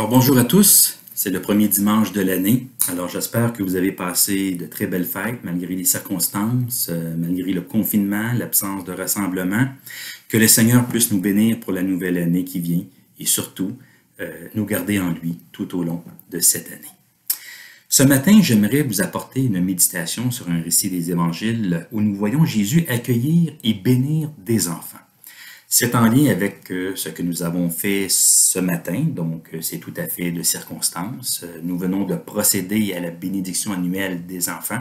Alors bonjour à tous, c'est le premier dimanche de l'année. Alors j'espère que vous avez passé de très belles fêtes malgré les circonstances, malgré le confinement, l'absence de rassemblement. Que le Seigneur puisse nous bénir pour la nouvelle année qui vient et surtout nous garder en lui tout au long de cette année. Ce matin, j'aimerais vous apporter une méditation sur un récit des évangiles où nous voyons Jésus accueillir et bénir des enfants. C'est en lien avec ce que nous avons fait ce matin, donc c'est tout à fait de circonstance. Nous venons de procéder à la bénédiction annuelle des enfants.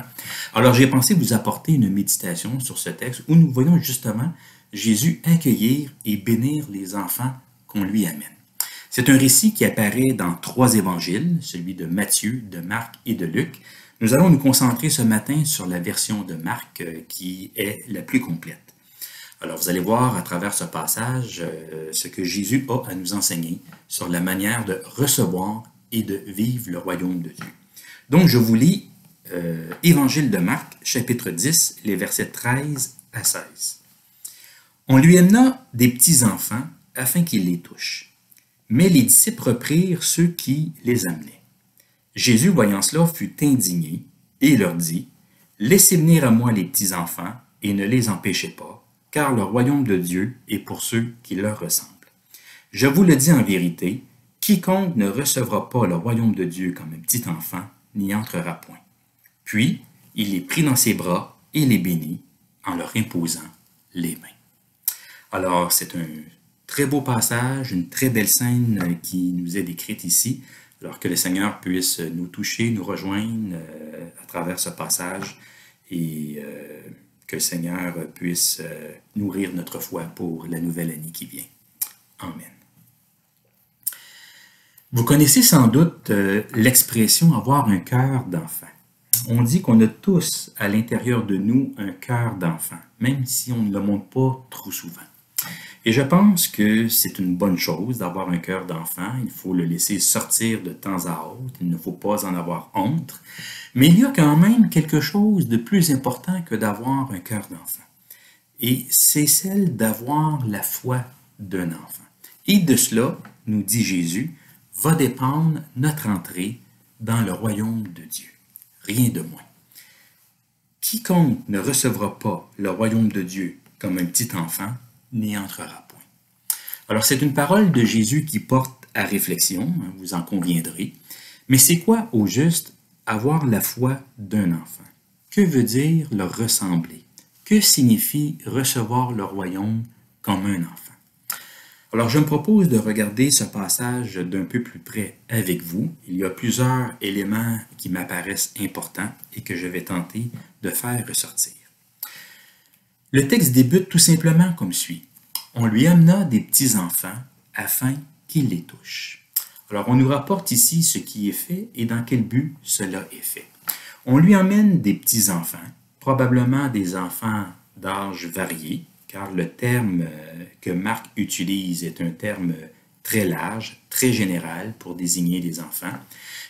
Alors j'ai pensé vous apporter une méditation sur ce texte où nous voyons justement Jésus accueillir et bénir les enfants qu'on lui amène. C'est un récit qui apparaît dans 3 évangiles, celui de Matthieu, de Marc et de Luc. Nous allons nous concentrer ce matin sur la version de Marc qui est la plus complète. Alors, vous allez voir à travers ce passage ce que Jésus a à nous enseigner sur la manière de recevoir et de vivre le royaume de Dieu. Donc, je vous lis Évangile de Marc, chapitre 10, les versets 13 à 16. On lui amena des petits-enfants afin qu'ils les touchent. Mais les disciples reprirent ceux qui les amenaient. Jésus, voyant cela, fut indigné et leur dit, « Laissez venir à moi les petits-enfants et ne les empêchez pas, car le royaume de Dieu est pour ceux qui leur ressemblent. Je vous le dis en vérité, quiconque ne recevra pas le royaume de Dieu comme un petit enfant n'y entrera point. » Puis, il les prit dans ses bras et les bénit en leur imposant les mains. Alors, c'est un très beau passage, une très belle scène qui nous est décrite ici, alors que le Seigneur puisse nous toucher, nous rejoindre à travers ce passage et que le Seigneur puisse nourrir notre foi pour la nouvelle année qui vient. Amen. Vous connaissez sans doute l'expression « avoir un cœur d'enfant ». On dit qu'on a tous à l'intérieur de nous un cœur d'enfant, même si on ne le montre pas trop souvent. Et je pense que c'est une bonne chose d'avoir un cœur d'enfant. Il faut le laisser sortir de temps à autre. Il ne faut pas en avoir honte. Mais il y a quand même quelque chose de plus important que d'avoir un cœur d'enfant. Et c'est celle d'avoir la foi d'un enfant. Et de cela, nous dit Jésus, va dépendre notre entrée dans le royaume de Dieu. Rien de moins. Quiconque ne recevra pas le royaume de Dieu comme un petit enfant n'y entrera point. Alors c'est une parole de Jésus qui porte à réflexion, vous en conviendrez. Mais c'est quoi au juste avoir la foi d'un enfant? Que veut dire leur ressembler? Que signifie recevoir le royaume comme un enfant? Alors je me propose de regarder ce passage d'un peu plus près avec vous. Il y a plusieurs éléments qui m'apparaissent importants et que je vais tenter de faire ressortir. Le texte débute tout simplement comme suit. On lui amena des petits-enfants afin qu'ils les touchent. Alors, on nous rapporte ici ce qui est fait et dans quel but cela est fait. On lui emmène des petits-enfants, probablement des enfants d'âge varié, car le terme que Marc utilise est un terme très large, très général pour désigner des enfants.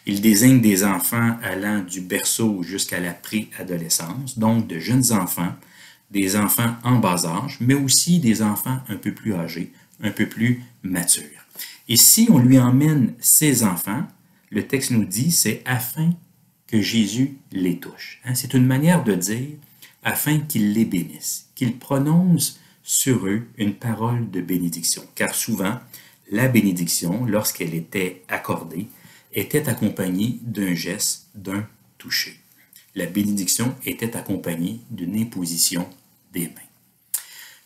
Il désigne des enfants allant du berceau jusqu'à la préadolescence, donc de jeunes enfants, des enfants en bas âge, mais aussi des enfants un peu plus âgés, un peu plus matures. Et si on lui emmène ces enfants, le texte nous dit, c'est afin que Jésus les touche. C'est une manière de dire, afin qu'il les bénisse, qu'il prononce sur eux une parole de bénédiction. Car souvent, la bénédiction, lorsqu'elle était accordée, était accompagnée d'un geste, d'un toucher. La bénédiction était accompagnée d'une imposition des mains.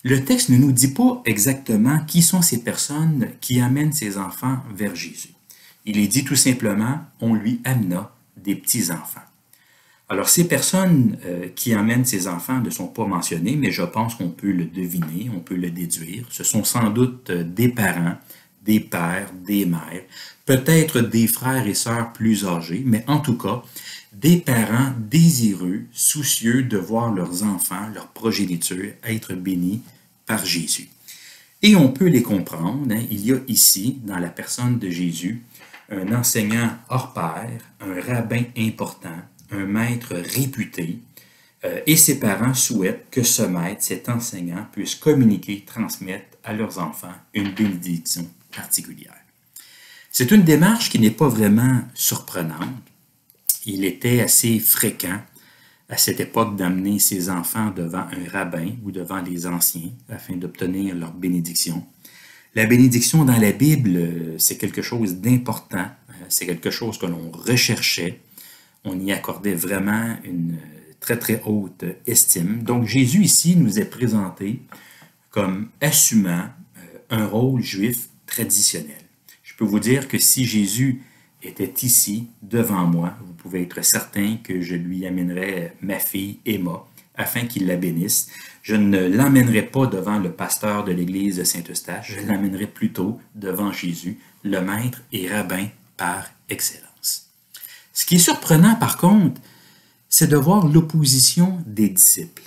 Le texte ne nous dit pas exactement qui sont ces personnes qui amènent ces enfants vers Jésus. Il est dit tout simplement, on lui amena des petits-enfants. Alors ces personnes qui amènent ces enfants ne sont pas mentionnées, mais je pense qu'on peut le deviner, on peut le déduire. Ce sont sans doute des parents, des pères, des mères, peut-être des frères et sœurs plus âgés, mais en tout cas, des parents désireux, soucieux de voir leurs enfants, leur progéniture, être bénis par Jésus. Et on peut les comprendre, il y a ici, dans la personne de Jésus, un enseignant hors pair, un rabbin important, un maître réputé, et ses parents souhaitent que ce maître, cet enseignant, puisse communiquer, transmettre à leurs enfants une bénédiction particulière. C'est une démarche qui n'est pas vraiment surprenante. Il était assez fréquent à cette époque d'amener ses enfants devant un rabbin ou devant les anciens afin d'obtenir leur bénédiction. La bénédiction dans la Bible, c'est quelque chose d'important, c'est quelque chose que l'on recherchait. On y accordait vraiment une très très haute estime. Donc Jésus ici nous est présenté comme assumant un rôle juif traditionnel. Je peux vous dire que si Jésus était ici, devant moi, vous pouvez être certain que je lui amènerais ma fille Emma afin qu'il la bénisse. Je ne l'emmènerai pas devant le pasteur de l'église de Saint-Eustache, je l'emmènerai plutôt devant Jésus, le maître et rabbin par excellence. Ce qui est surprenant par contre, c'est de voir l'opposition des disciples.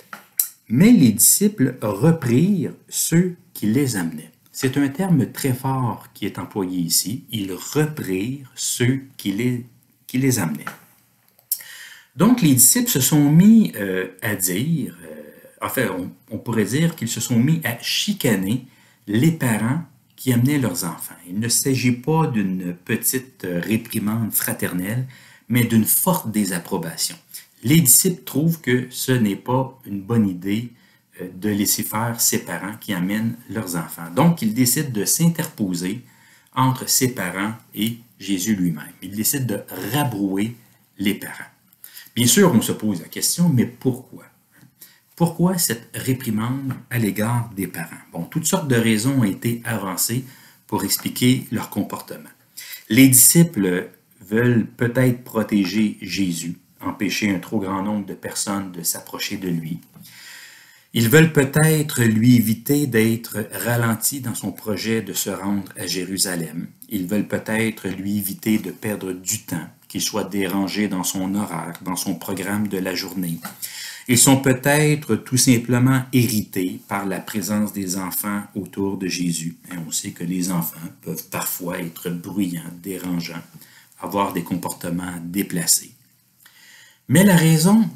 Mais les disciples reprirent ceux qui les amenaient. C'est un terme très fort qui est employé ici. Ils reprirent ceux qui les amenaient. Donc, les disciples se sont mis à dire, on pourrait dire qu'ils se sont mis à chicaner les parents qui amenaient leurs enfants. Il ne s'agit pas d'une petite réprimande fraternelle, mais d'une forte désapprobation. Les disciples trouvent que ce n'est pas une bonne idée de laisser faire ses parents qui amènent leurs enfants. Donc, ils décident de s'interposer entre ses parents et Jésus lui-même. Ils décident de rabrouer les parents. Bien sûr, on se pose la question, mais pourquoi? Pourquoi cette réprimande à l'égard des parents? Bon, toutes sortes de raisons ont été avancées pour expliquer leur comportement. Les disciples veulent peut-être protéger Jésus, empêcher un trop grand nombre de personnes de s'approcher de lui. Ils veulent peut-être lui éviter d'être ralenti dans son projet de se rendre à Jérusalem. Ils veulent peut-être lui éviter de perdre du temps, qu'il soit dérangé dans son horaire, dans son programme de la journée. Ils sont peut-être tout simplement irrités par la présence des enfants autour de Jésus. Et on sait que les enfants peuvent parfois être bruyants, dérangeants, avoir des comportements déplacés. Mais la raison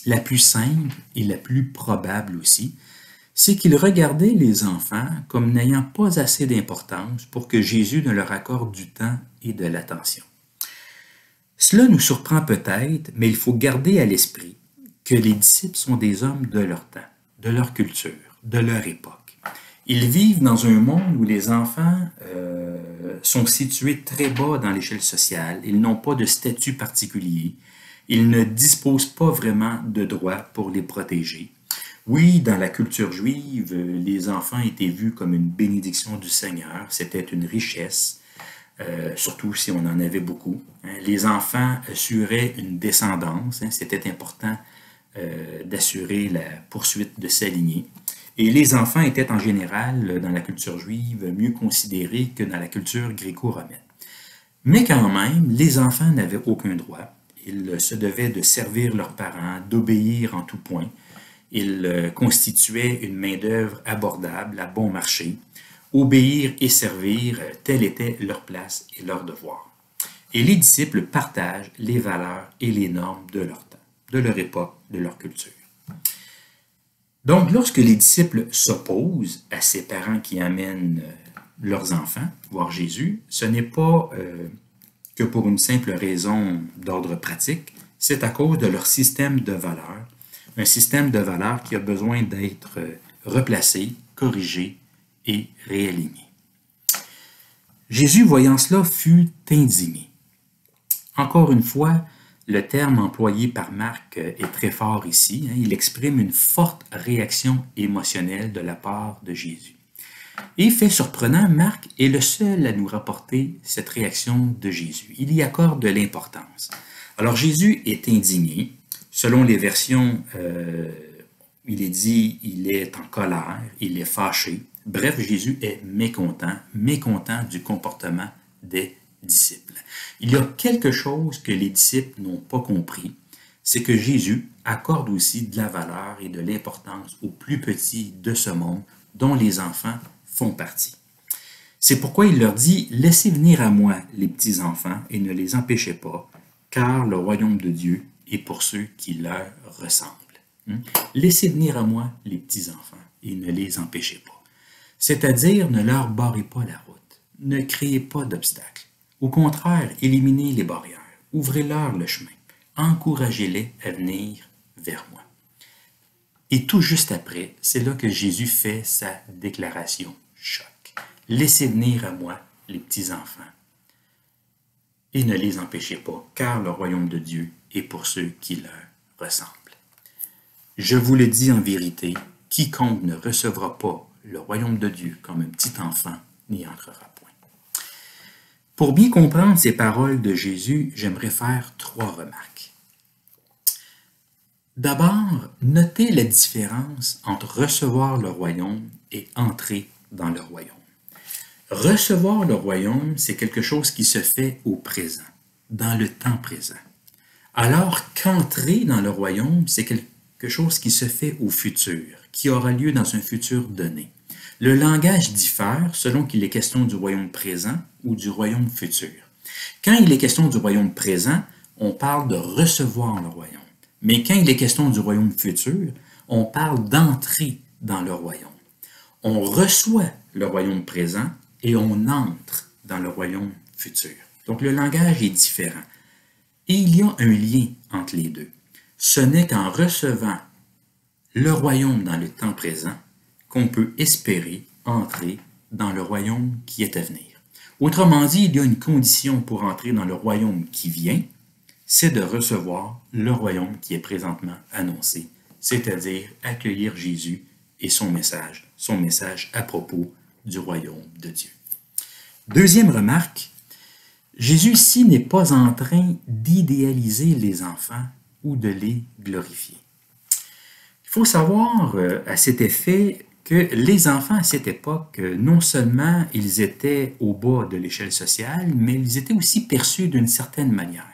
la plus simple et la plus probable aussi, c'est qu'ils regardaient les enfants comme n'ayant pas assez d'importance pour que Jésus ne leur accorde du temps et de l'attention. Cela nous surprend peut-être, mais il faut garder à l'esprit que les disciples sont des hommes de leur temps, de leur culture, de leur époque. Ils vivent dans un monde où les enfants sont situés très bas dans l'échelle sociale, ils n'ont pas de statut particulier, ils ne disposent pas vraiment de droits pour les protéger. Oui, dans la culture juive, les enfants étaient vus comme une bénédiction du Seigneur, c'était une richesse, surtout si on en avait beaucoup. Les enfants assuraient une descendance, c'était important d'assurer la poursuite de sa lignée. Et les enfants étaient en général, dans la culture juive, mieux considérés que dans la culture gréco-romaine. Mais quand même, les enfants n'avaient aucun droit. Ils se devaient de servir leurs parents, d'obéir en tout point. Ils constituaient une main-d'œuvre abordable, à bon marché. Obéir et servir, telle était leur place et leur devoir. Et les disciples partagent les valeurs et les normes de leur temps, de leur époque, de leur culture. Donc, lorsque les disciples s'opposent à ces parents qui amènent leurs enfants voir Jésus, ce n'est pas que pour une simple raison d'ordre pratique, c'est à cause de leur système de valeurs, un système de valeurs qui a besoin d'être replacé, corrigé et réaligné. Jésus, voyant cela, fut indigné. Encore une fois, le terme employé par Marc est très fort ici. Il exprime une forte réaction émotionnelle de la part de Jésus. Et fait surprenant, Marc est le seul à nous rapporter cette réaction de Jésus. Il y accorde de l'importance. Alors Jésus est indigné. Selon les versions, il est dit, il est en colère, il est fâché. Bref, Jésus est mécontent du comportement des disciples. Il y a quelque chose que les disciples n'ont pas compris, c'est que Jésus accorde aussi de la valeur et de l'importance aux plus petits de ce monde, dont les enfants font partie. C'est pourquoi il leur dit « Laissez venir à moi les petits-enfants et ne les empêchez pas, car le royaume de Dieu est pour ceux qui leur ressemblent. » Laissez venir à moi les petits-enfants et ne les empêchez pas. C'est-à-dire, ne leur barrez pas la route, ne créez pas d'obstacles. Au contraire, éliminez les barrières, ouvrez-leur le chemin, encouragez-les à venir vers moi. Et tout juste après, c'est là que Jésus fait sa déclaration choc. Laissez venir à moi les petits-enfants et ne les empêchez pas, car le royaume de Dieu est pour ceux qui leur ressemblent. Je vous le dis en vérité, quiconque ne recevra pas le royaume de Dieu comme un petit enfant n'y entrera point. Pour bien comprendre ces paroles de Jésus, j'aimerais faire 3 remarques. D'abord, notez la différence entre recevoir le royaume et entrer dans le royaume. Recevoir le royaume, c'est quelque chose qui se fait au présent, dans le temps présent. Alors qu'entrer dans le royaume, c'est quelque chose qui se fait au futur, qui aura lieu dans un futur donné. Le langage diffère selon qu'il est question du royaume présent ou du royaume futur. Quand il est question du royaume présent, on parle de recevoir le royaume. Mais quand il est question du royaume futur, on parle d'entrer dans le royaume. On reçoit le royaume présent et on entre dans le royaume futur. Donc le langage est différent. Et il y a un lien entre les deux. Ce n'est qu'en recevant le royaume dans le temps présent qu'on peut espérer entrer dans le royaume qui est à venir. Autrement dit, il y a une condition pour entrer dans le royaume qui vient, c'est de recevoir le royaume qui est présentement annoncé, c'est-à-dire accueillir Jésus et son message à propos du royaume de Dieu. Deuxième remarque, Jésus ici n'est pas en train d'idéaliser les enfants ou de les glorifier. Il faut savoir à cet effet que les enfants à cette époque, non seulement ils étaient au bas de l'échelle sociale, mais ils étaient aussi perçus d'une certaine manière.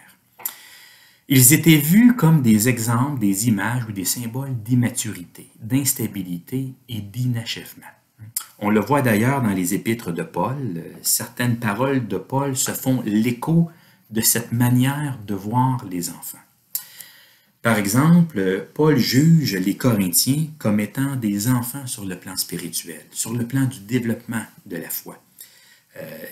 Ils étaient vus comme des exemples, des images ou des symboles d'immaturité, d'instabilité et d'inachèvement. On le voit d'ailleurs dans les épîtres de Paul. Certaines paroles de Paul se font l'écho de cette manière de voir les enfants. Par exemple, Paul juge les Corinthiens comme étant des enfants sur le plan spirituel, sur le plan du développement de la foi.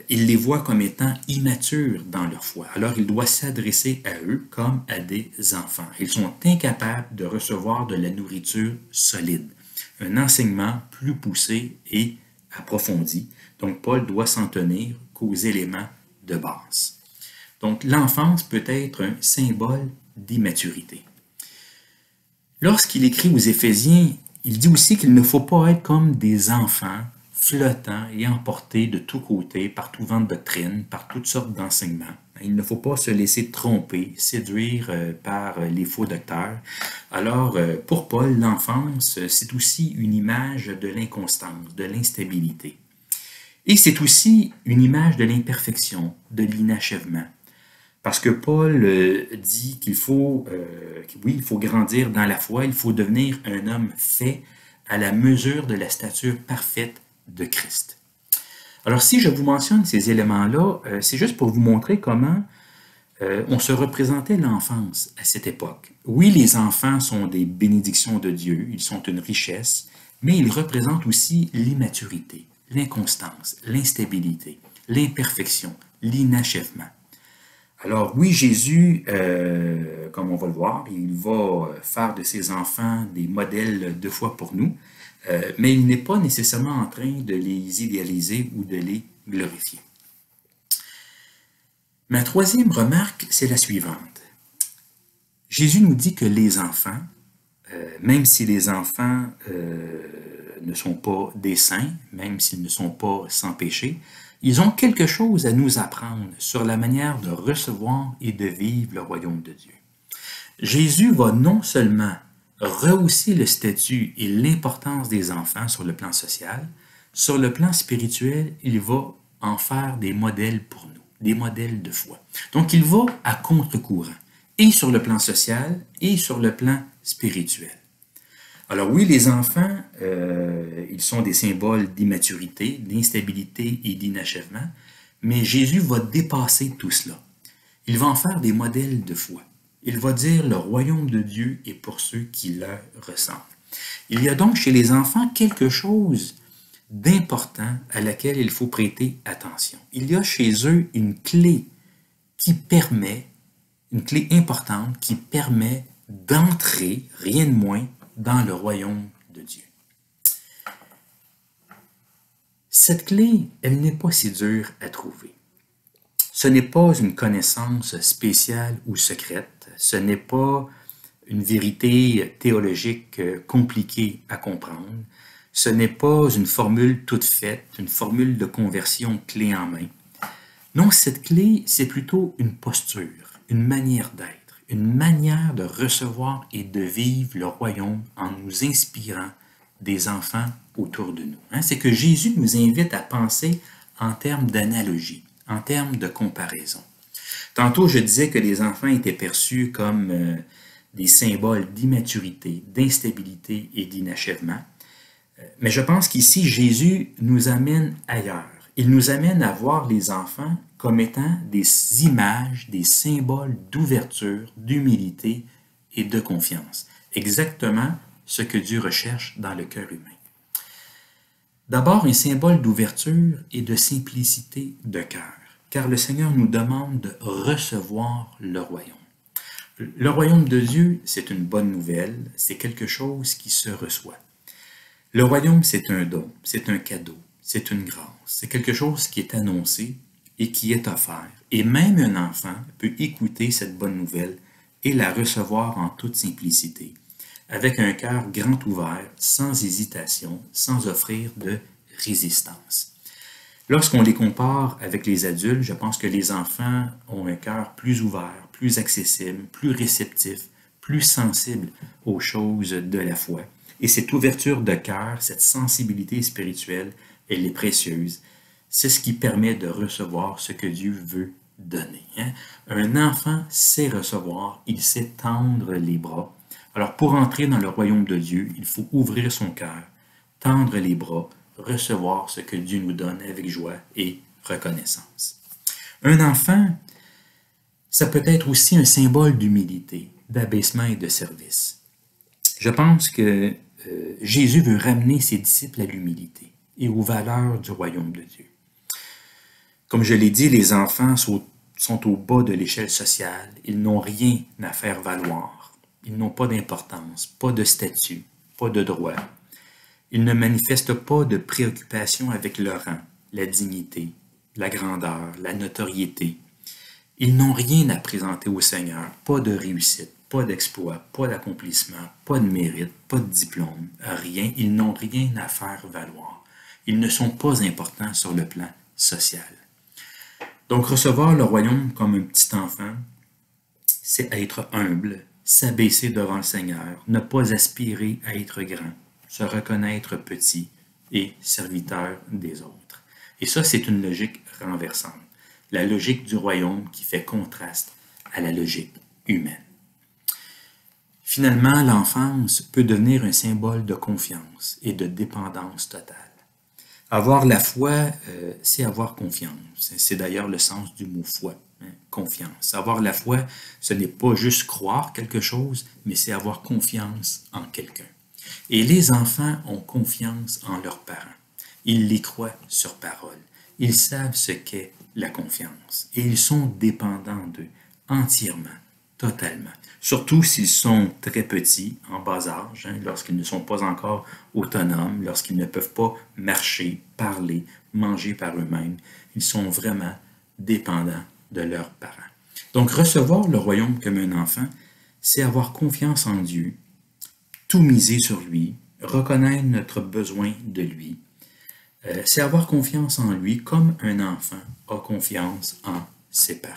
Il les voit comme étant immatures dans leur foi. Alors il doit s'adresser à eux comme à des enfants. Ils sont incapables de recevoir de la nourriture solide, un enseignement plus poussé et approfondi. Donc Paul doit s'en tenir qu'aux éléments de base. Donc l'enfance peut être un symbole d'immaturité. Lorsqu'il écrit aux Éphésiens, il dit aussi qu'il ne faut pas être comme des enfants flottants et emportés de tous côtés par tout vent de doctrine, par toutes sortes d'enseignements. Il ne faut pas se laisser tromper, séduire par les faux docteurs. Alors, pour Paul, l'enfance, c'est aussi une image de l'inconstance, de l'instabilité. Et c'est aussi une image de l'imperfection, de l'inachèvement. Parce que Paul dit qu'il faut, oui, il faut grandir dans la foi, il faut devenir un homme fait à la mesure de la stature parfaite de Christ. Alors, si je vous mentionne ces éléments-là, c'est juste pour vous montrer comment on se représentait l'enfance à cette époque. Oui, les enfants sont des bénédictions de Dieu, ils sont une richesse, mais ils représentent aussi l'immaturité, l'inconstance, l'instabilité, l'imperfection, l'inachèvement. Alors oui, Jésus, comme on va le voir, il va faire de ses enfants des modèles de foi pour nous, mais il n'est pas nécessairement en train de les idéaliser ou de les glorifier. Ma troisième remarque, c'est la suivante. Jésus nous dit que les enfants, même si les enfants ne sont pas des saints, même s'ils ne sont pas sans péché, ils ont quelque chose à nous apprendre sur la manière de recevoir et de vivre le royaume de Dieu. Jésus va non seulement rehausser le statut et l'importance des enfants sur le plan social, sur le plan spirituel, il va en faire des modèles pour nous, des modèles de foi. Donc il va à contre-courant, et sur le plan social et sur le plan spirituel. Alors oui, les enfants, ils sont des symboles d'immaturité, d'instabilité et d'inachèvement, mais Jésus va dépasser tout cela. Il va en faire des modèles de foi. Il va dire le royaume de Dieu est pour ceux qui leur ressemblent. Il y a donc chez les enfants quelque chose d'important à laquelle il faut prêter attention. Il y a chez eux une clé une clé importante qui permet d'entrer, rien de moins, dans le royaume de Dieu. Cette clé, elle n'est pas si dure à trouver. Ce n'est pas une connaissance spéciale ou secrète, ce n'est pas une vérité théologique compliquée à comprendre, ce n'est pas une formule toute faite, une formule de conversion clé en main. Non, cette clé, c'est plutôt une posture, une manière d'être, une manière de recevoir et de vivre le royaume en nous inspirant des enfants autour de nous. C'est que Jésus nous invite à penser en termes d'analogie, en termes de comparaison. Tantôt, je disais que les enfants étaient perçus comme des symboles d'immaturité, d'instabilité et d'inachèvement. Mais je pense qu'ici, Jésus nous amène ailleurs. Il nous amène à voir les enfants comme étant des images, des symboles d'ouverture, d'humilité et de confiance. Exactement ce que Dieu recherche dans le cœur humain. D'abord, un symbole d'ouverture et de simplicité de cœur, car le Seigneur nous demande de recevoir le royaume. Le royaume de Dieu, c'est une bonne nouvelle, c'est quelque chose qui se reçoit. Le royaume, c'est un don, c'est un cadeau, c'est une grâce, c'est quelque chose qui est annoncé et qui est offert. Et même un enfant peut écouter cette bonne nouvelle et la recevoir en toute simplicité, avec un cœur grand ouvert, sans hésitation, sans offrir de résistance. Lorsqu'on les compare avec les adultes, je pense que les enfants ont un cœur plus ouvert, plus accessible, plus réceptif, plus sensible aux choses de la foi. Et cette ouverture de cœur, cette sensibilité spirituelle, elle est précieuse. C'est ce qui permet de recevoir ce que Dieu veut donner. Un enfant sait recevoir, il sait tendre les bras. Alors pour entrer dans le royaume de Dieu, il faut ouvrir son cœur, tendre les bras, recevoir ce que Dieu nous donne avec joie et reconnaissance. Un enfant, ça peut être aussi un symbole d'humilité, d'abaissement et de service. Je pense que Jésus veut ramener ses disciples à l'humilité et aux valeurs du royaume de Dieu. Comme je l'ai dit, les enfants sont au bas de l'échelle sociale. Ils n'ont rien à faire valoir. Ils n'ont pas d'importance, pas de statut, pas de droit. Ils ne manifestent pas de préoccupation avec le rang, la dignité, la grandeur, la notoriété. Ils n'ont rien à présenter au Seigneur, pas de réussite, pas d'exploit, pas d'accomplissement, pas de mérite, pas de diplôme, rien. Ils n'ont rien à faire valoir. Ils ne sont pas importants sur le plan social. Donc, recevoir le royaume comme un petit enfant, c'est être humble, s'abaisser devant le Seigneur, ne pas aspirer à être grand, se reconnaître petit et serviteur des autres. Et ça, c'est une logique renversante. La logique du royaume qui fait contraste à la logique humaine. Finalement, l'enfance peut devenir un symbole de confiance et de dépendance totale. Avoir la foi, c'est avoir confiance. C'est d'ailleurs le sens du mot foi, confiance. Avoir la foi, ce n'est pas juste croire quelque chose, mais c'est avoir confiance en quelqu'un. Et les enfants ont confiance en leurs parents. Ils les croient sur parole. Ils savent ce qu'est la confiance. Et ils sont dépendants d'eux, entièrement, totalement. Surtout s'ils sont très petits, en bas âge, lorsqu'ils ne sont pas encore autonomes, lorsqu'ils ne peuvent pas marcher, parler, manger par eux-mêmes. Ils sont vraiment dépendants de leurs parents. Donc, recevoir le royaume comme un enfant, c'est avoir confiance en Dieu, tout miser sur lui, reconnaître notre besoin de lui. C'est avoir confiance en lui comme un enfant a confiance en ses parents.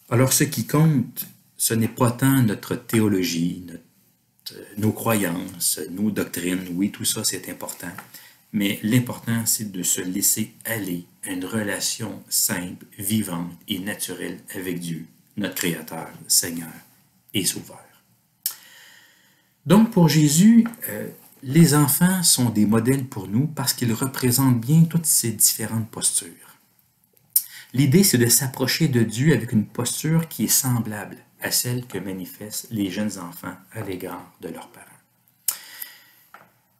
Alors, ce qui compte, ce n'est pas tant notre théologie, nos croyances, nos doctrines. Oui, tout ça, c'est important. Mais l'important, c'est de se laisser aller à une relation simple, vivante et naturelle avec Dieu, notre Créateur, Seigneur et Sauveur. Donc, pour Jésus, les enfants sont des modèles pour nous parce qu'ils représentent bien toutes ces différentes postures. L'idée, c'est de s'approcher de Dieu avec une posture qui est semblable à celle que manifestent les jeunes enfants à l'égard de leurs parents.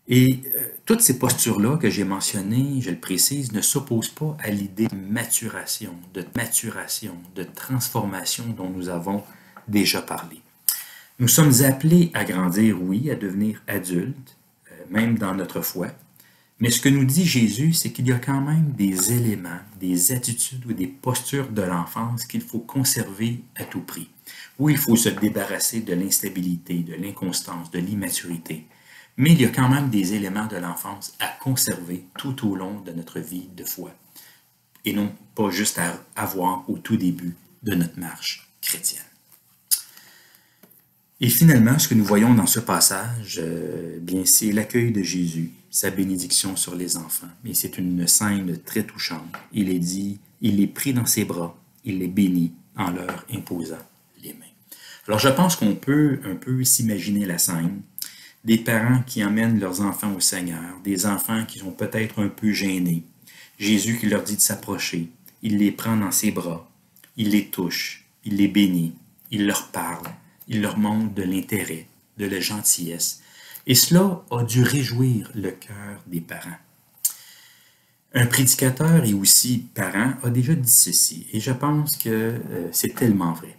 Et toutes ces postures-là que j'ai mentionnées, je le précise, ne s'opposent pas à l'idée de maturation, de transformation dont nous avons déjà parlé. Nous sommes appelés à grandir, oui, à devenir adultes, même dans notre foi. Mais ce que nous dit Jésus, c'est qu'il y a quand même des éléments, des attitudes ou des postures de l'enfance qu'il faut conserver à tout prix. Où il faut se débarrasser de l'instabilité, de l'inconstance, de l'immaturité. Mais il y a quand même des éléments de l'enfance à conserver tout au long de notre vie de foi. Et non pas juste à avoir au tout début de notre marche chrétienne. Et finalement, ce que nous voyons dans ce passage, bien, c'est l'accueil de Jésus, sa bénédiction sur les enfants. Et c'est une scène très touchante. Il est dit, il les prit dans ses bras, il les bénit en leur imposant les mains. Alors je pense qu'on peut un peu s'imaginer la scène. Des parents qui emmènent leurs enfants au Seigneur, des enfants qui sont peut-être un peu gênés. Jésus qui leur dit de s'approcher, il les prend dans ses bras, il les touche, il les bénit, il leur parle. Il leur montre de l'intérêt, de la gentillesse. Et cela a dû réjouir le cœur des parents. Un prédicateur et aussi parent a déjà dit ceci, et je pense que c'est tellement vrai.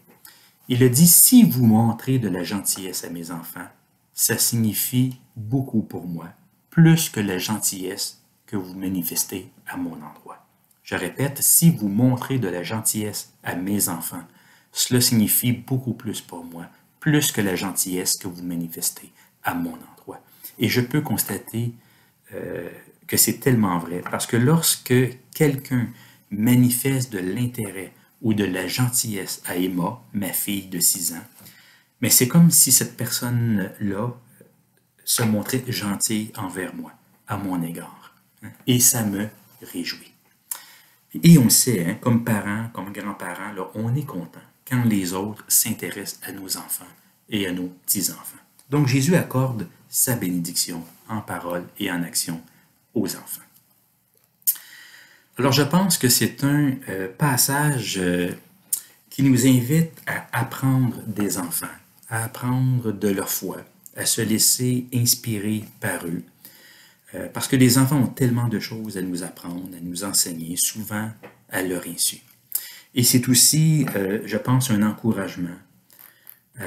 Il a dit, si vous montrez de la gentillesse à mes enfants, ça signifie beaucoup pour moi, plus que la gentillesse que vous manifestez à mon endroit. Je répète, si vous montrez de la gentillesse à mes enfants, cela signifie beaucoup plus pour moi, plus que la gentillesse que vous manifestez à mon endroit. Et je peux constater que c'est tellement vrai, parce que lorsque quelqu'un manifeste de l'intérêt ou de la gentillesse à Emma, ma fille de 6 ans, mais c'est comme si cette personne-là se montrait gentille envers moi, à mon égard. Et ça me réjouit. Et on sait, comme parents, comme grands-parents, là, on est content quand les autres s'intéressent à nos enfants et à nos petits-enfants. Donc Jésus accorde sa bénédiction en parole et en action aux enfants. Alors je pense que c'est un passage qui nous invite à apprendre des enfants, à apprendre de leur foi, à se laisser inspirer par eux. Parce que les enfants ont tellement de choses à nous apprendre, à nous enseigner, souvent à leur insu. Et c'est aussi, je pense, un encouragement à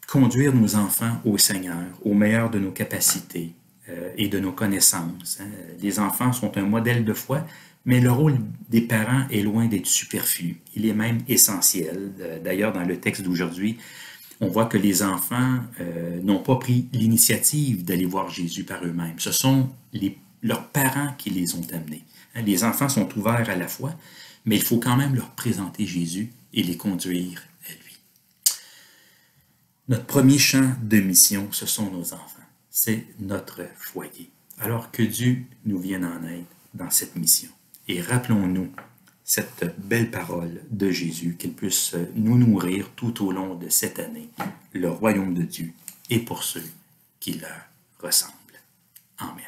conduire nos enfants au Seigneur, au meilleur de nos capacités et de nos connaissances. Les enfants sont un modèle de foi, mais le rôle des parents est loin d'être superflu. Il est même essentiel. D'ailleurs, dans le texte d'aujourd'hui, on voit que les enfants n'ont pas pris l'initiative d'aller voir Jésus par eux-mêmes. Ce sont leurs parents qui les ont amenés. Les enfants sont ouverts à la foi, mais il faut quand même leur présenter Jésus et les conduire à lui. Notre premier champ de mission, ce sont nos enfants. C'est notre foyer. Alors que Dieu nous vienne en aide dans cette mission. Et rappelons-nous cette belle parole de Jésus, qu'il puisse nous nourrir tout au long de cette année. Le royaume de Dieu est pour ceux qui leur ressemblent. Amen.